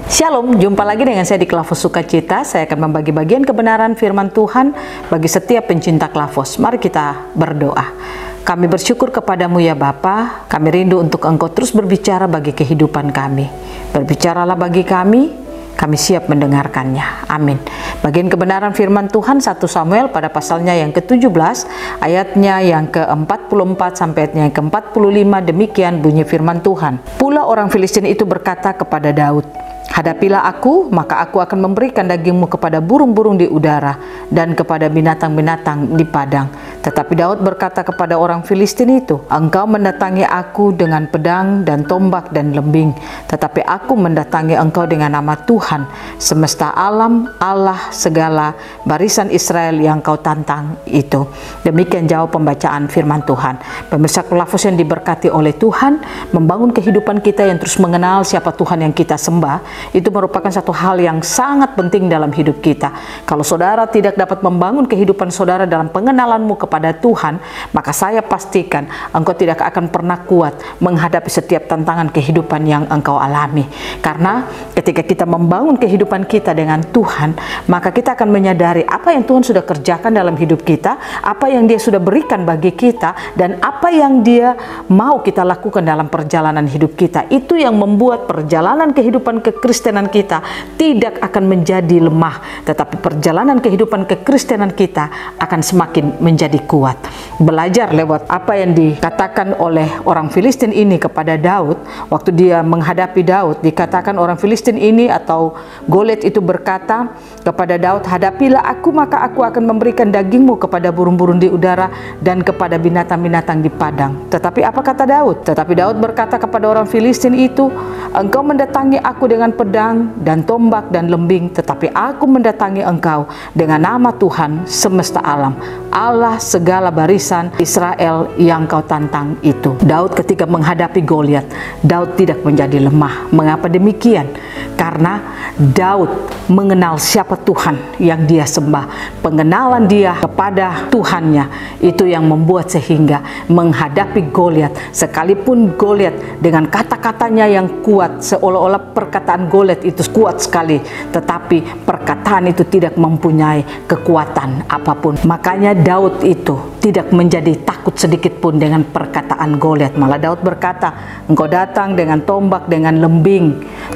Shalom, jumpa lagi dengan saya di Klavos Sukacita. Saya akan membagi bagian kebenaran firman Tuhan bagi setiap pencinta Klavos. Mari kita berdoa. Kami bersyukur kepadamu ya Bapa. Kami rindu untuk Engkau terus berbicara bagi kehidupan kami. Berbicaralah bagi kami siap mendengarkannya. Amin. Bagian kebenaran firman Tuhan 1 Samuel pada pasalnya yang ke-17, ayatnya yang ke-44 sampai ayatnya yang ke-45, demikian bunyi firman Tuhan. Pula orang Filistin itu berkata kepada Daud, "Hadapilah aku, maka aku akan memberikan dagingmu kepada burung-burung di udara dan kepada binatang-binatang di padang." Tetapi Daud berkata kepada orang Filistin itu, "Engkau mendatangi aku dengan pedang dan tombak dan lembing, tetapi aku mendatangi engkau dengan nama Tuhan, semesta alam, Allah segala barisan Israel yang kau tantang itu." Demikian jawab pembacaan firman Tuhan. Pemirsa Klavos yang diberkati oleh Tuhan, membangun kehidupan kita yang terus mengenal siapa Tuhan yang kita sembah, itu merupakan satu hal yang sangat penting dalam hidup kita. Kalau saudara tidak dapat membangun kehidupan saudara dalam pengenalanmu kepada Tuhan, maka saya pastikan engkau tidak akan pernah kuat menghadapi setiap tantangan kehidupan yang engkau alami. Karena ketika kita membangun kehidupan kita dengan Tuhan, maka kita akan menyadari apa yang Tuhan sudah kerjakan dalam hidup kita, apa yang Dia sudah berikan bagi kita, dan apa yang Dia mau kita lakukan dalam perjalanan hidup kita. Itu yang membuat perjalanan kehidupan kekristenan kita tidak akan menjadi lemah, tetapi perjalanan kehidupan kekristenan kita akan semakin menjadi kuat. Belajar lewat apa yang dikatakan oleh orang Filistin ini kepada Daud, waktu dia menghadapi Daud, dikatakan orang Filistin ini atau Goliat itu berkata kepada Daud, "Hadapilah aku, maka aku akan memberikan dagingmu kepada burung-burung di udara dan kepada binatang-binatang di padang." Tetapi apa kata Daud? Tetapi Daud berkata kepada orang Filistin itu, "Engkau mendatangi aku dengan pedang dan tombak dan lembing, tetapi aku mendatangi engkau dengan nama Tuhan semesta alam, Allah segala barisan Israel yang kau tantang itu." Daud ketika menghadapi Goliat, Daud tidak menjadi lemah. Mengapa demikian? Karena Daud mengenal siapa Tuhan yang dia sembah. Pengenalan dia kepada Tuhannya itu yang membuat sehingga menghadapi Goliat, sekalipun Goliat dengan kata-katanya yang kuat, seolah-olah perkataan Goliat itu kuat sekali, tetapi perkataan itu tidak mempunyai kekuatan apapun. Makanya Daud itu tidak menjadi takut sedikit pun dengan perkataan Goliat. Malah Daud berkata, "Engkau datang dengan tombak, dengan lembing,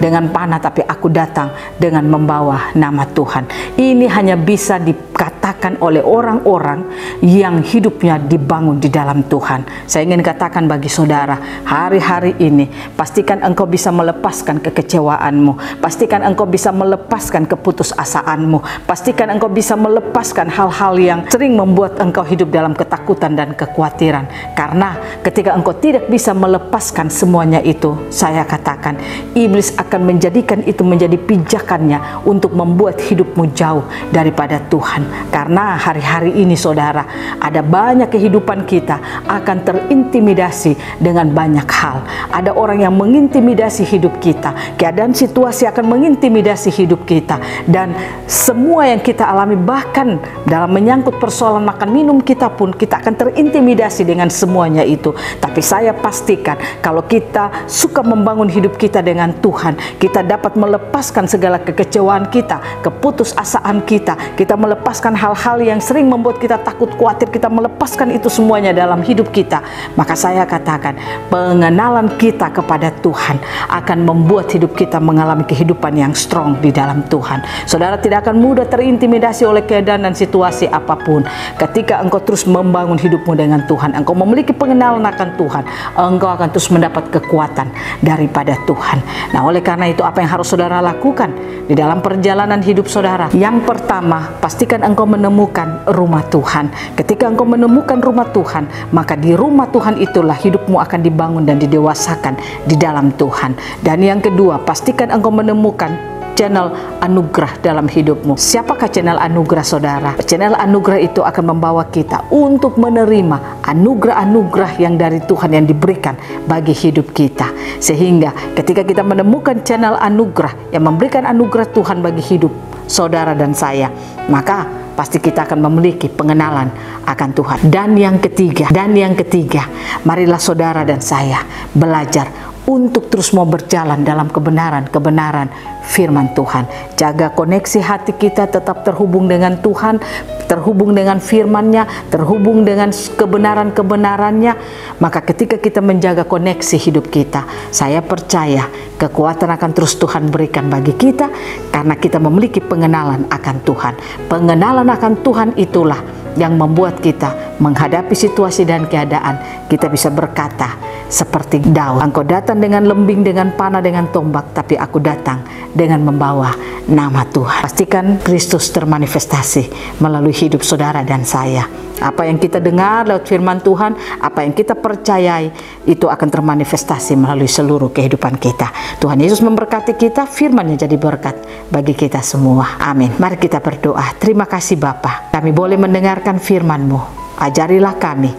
dengan panah, tapi aku datang dengan membawa nama Tuhan." Ini hanya bisa dikatakan oleh orang-orang yang hidupnya dibangun di dalam Tuhan. Saya ingin katakan bagi saudara, hari-hari ini pastikan engkau bisa melepaskan kekecewaanmu, pastikan engkau bisa melepaskan keputusasaanmu, pastikan engkau bisa melepaskan hal-hal yang sering membuat engkau hidup dalam ketakutan dan kekhawatiran. Karena ketika engkau tidak bisa melepaskan semuanya itu, saya katakan iblis akan menjadikan itu menjadi pijakannya untuk membuat hidupmu jauh daripada Tuhan. Karena hari-hari ini saudara, ada banyak kehidupan kita akan terintimidasi dengan banyak hal. Ada orang yang mengintimidasi hidup kita, keadaan situasi akan mengintimidasi hidup kita, dan semua yang kita alami, bahkan dalam menyangkut persoalan makan minum kita pun, kita akan terintimidasi dengan semuanya itu. Tapi saya pastikan kalau kita suka membangun hidup kita dengan Tuhan, kita dapat melepaskan segala kekecewaan kita, keputusasaan kita, kita melepaskan hal-hal yang sering membuat kita takut, khawatir, kita melepaskan itu semuanya dalam hidup kita. Maka saya katakan pengenalan kita kepada Tuhan akan membuat hidup kita mengalami kehidupan yang strong di dalam Tuhan. Saudara tidak akan mudah terintimidasi oleh keadaan dan situasi apapun. Ketika engkau terus membangun hidupmu dengan Tuhan, engkau memiliki pengenalan akan Tuhan, engkau akan terus mendapat kekuatan daripada Tuhan. Nah, oleh karena itu apa yang harus saudara lakukan di dalam perjalanan hidup saudara? Yang pertama, pastikan engkau menemukan rumah Tuhan. Ketika engkau menemukan rumah Tuhan, maka di rumah Tuhan itulah hidupmu akan dibangun dan didewasakan di dalam Tuhan. Dan yang kedua, pastikan engkau menemukan channel anugerah dalam hidupmu. Siapakah channel anugerah saudara? Channel anugerah itu akan membawa kita untuk menerima anugerah-anugerah yang dari Tuhan yang diberikan bagi hidup kita. Sehingga ketika kita menemukan channel anugerah yang memberikan anugerah Tuhan bagi hidup saudara dan saya, maka pasti kita akan memiliki pengenalan akan Tuhan. Dan yang ketiga, marilah saudara dan saya belajar untuk terus mau berjalan dalam kebenaran firman Tuhan. Jaga koneksi hati kita tetap terhubung dengan Tuhan, terhubung dengan firman-Nya, terhubung dengan kebenaran-kebenarannya. Maka ketika kita menjaga koneksi hidup kita, saya percaya kekuatan akan terus Tuhan berikan bagi kita, karena kita memiliki pengenalan akan Tuhan. Pengenalan akan Tuhan itulah yang membuat kita menghadapi situasi dan keadaan, kita bisa berkata seperti Daud, engkau datang dengan lembing, dengan panah, dengan tombak, tapi aku datang dengan membawa nama Tuhan. Pastikan Kristus termanifestasi melalui hidup saudara dan saya. Apa yang kita dengar lewat firman Tuhan, apa yang kita percayai, itu akan termanifestasi melalui seluruh kehidupan kita. Tuhan Yesus memberkati kita, firman-Nya jadi berkat bagi kita semua. Amin. Mari kita berdoa. Terima kasih Bapa, kami boleh mendengarkan firman-Mu. Ajarilah kami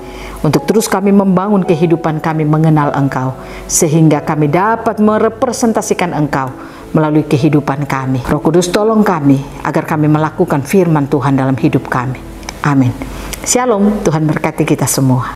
untuk terus kami membangun kehidupan kami mengenal Engkau, sehingga kami dapat merepresentasikan Engkau melalui kehidupan kami. Roh Kudus tolong kami agar kami melakukan firman Tuhan dalam hidup kami. Amin. Shalom, Tuhan berkati kita semua.